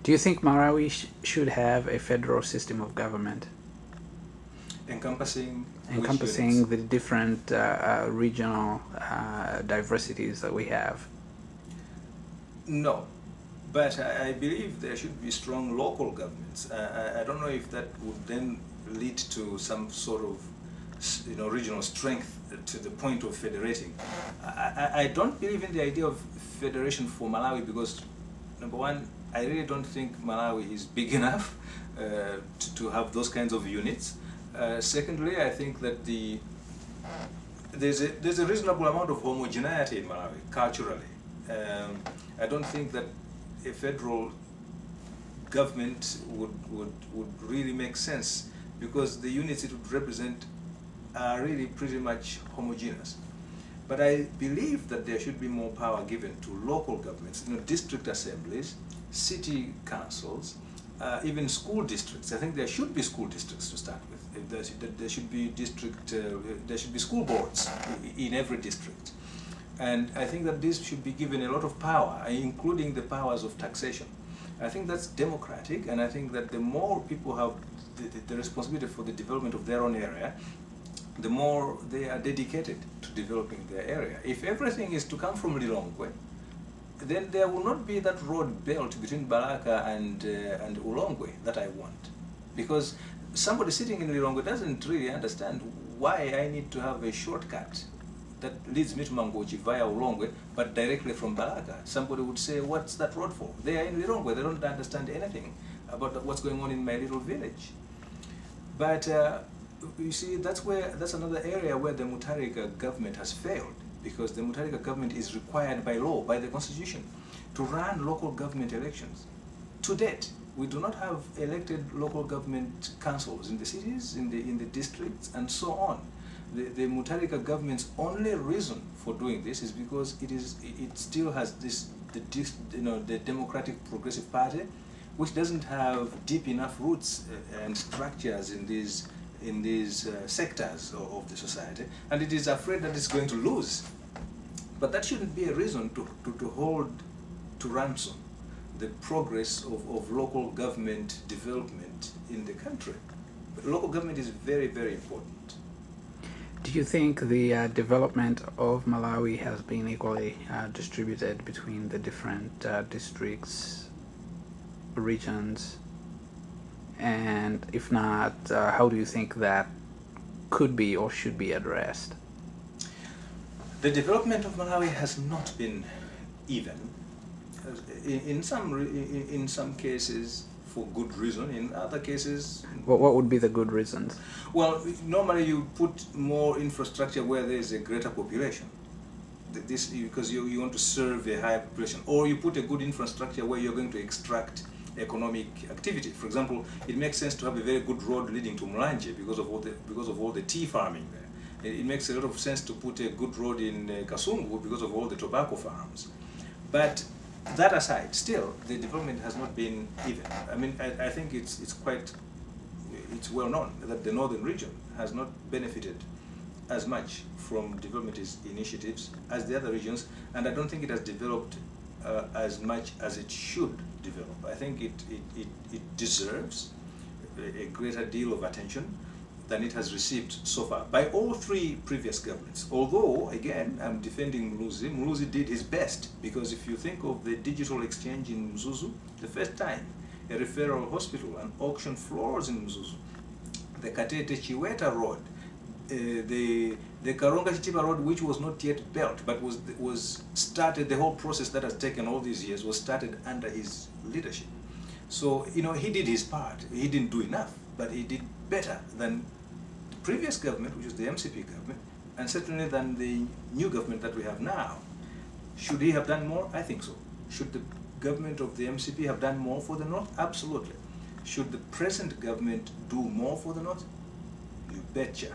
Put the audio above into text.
Do you think Malawi should have a federal system of government Encompassing encompassing the different regional diversities that we have? No, but I believe there should be strong local governments. I don't know if that would then lead to some sort of regional strength to the point of federating. I don't believe in the idea of federation for Malawi because, number one, I really don't think Malawi is big enough to have those kinds of units. Secondly, I think that there's a reasonable amount of homogeneity in Malawi culturally. I don't think that a federal government would really make sense because the units it would represent are really pretty much homogeneous. But I believe that there should be more power given to local governments, district assemblies, city councils, even school districts. I think there should be school districts to start with. There should be there should be school boards in every district. And I think that this should be given a lot of power, including the powers of taxation. I think that's democratic, and I think that the more people have the responsibility for the development of their own area, the more they are dedicated to developing their area. If everything is to come from Lilongwe, then there will not be that road built between Balaka and Ulongwe that I want. Because somebody sitting in Lilongwe doesn't really understand why I need to have a shortcut that leads me to Mangochi via Ulongwe, but directly from Balaka. Somebody would say, what's that road for? They are in Lilongwe, they don't understand anything about what's going on in my little village. But you see, that's another area where the Mutharika government has failed, because the Mutharika government is required by law, by the constitution, to run local government elections. To date, we do not have elected local government councils in the cities, in the districts, and so on. The Mutharika government's only reason for doing this is because it still has the Democratic Progressive Party, which doesn't have deep enough roots and structures in these sectors of the society, and it is afraid that it's going to lose. But that shouldn't be a reason to hold to ransom the progress of local government development in the country. But local government is very, very important. Do you think the development of Malawi has been equally distributed between the different districts, regions? And if not, how do you think that could be or should be addressed? The development of Malawi has not been even. In some cases, for good reason. In other cases, what would be the good reasons? Well, normally you put more infrastructure where there is a greater population. This because you want to serve a higher population, or you put a good infrastructure where you're going to extract economic activity. For example, it makes sense to have a very good road leading to Mulanje because of all the tea farming there. It makes a lot of sense to put a good road in Kasungu because of all the tobacco farms. But that aside, still the development has not been even. I mean, I think it's well known that the northern region has not benefited as much from development initiatives as the other regions, and I don't think it has developed as much as it should develop. I think it deserves a greater deal of attention than it has received so far by all three previous governments. Although, again, I'm defending Muluzi. Muluzi did his best, because if you think of the digital exchange in Mzuzu, the first time a referral hospital and auction floors in Mzuzu, the Katete Chiweta Road, the Karonga Chitipa Road, which was not yet built, but was started, the whole process that has taken all these years was started under his leadership. So, he did his part. He didn't do enough, but he did better than the previous government, which was the MCP government, and certainly than the new government that we have now. Should he have done more? I think so. Should the government of the MCP have done more for the North? Absolutely. Should the present government do more for the North? You betcha.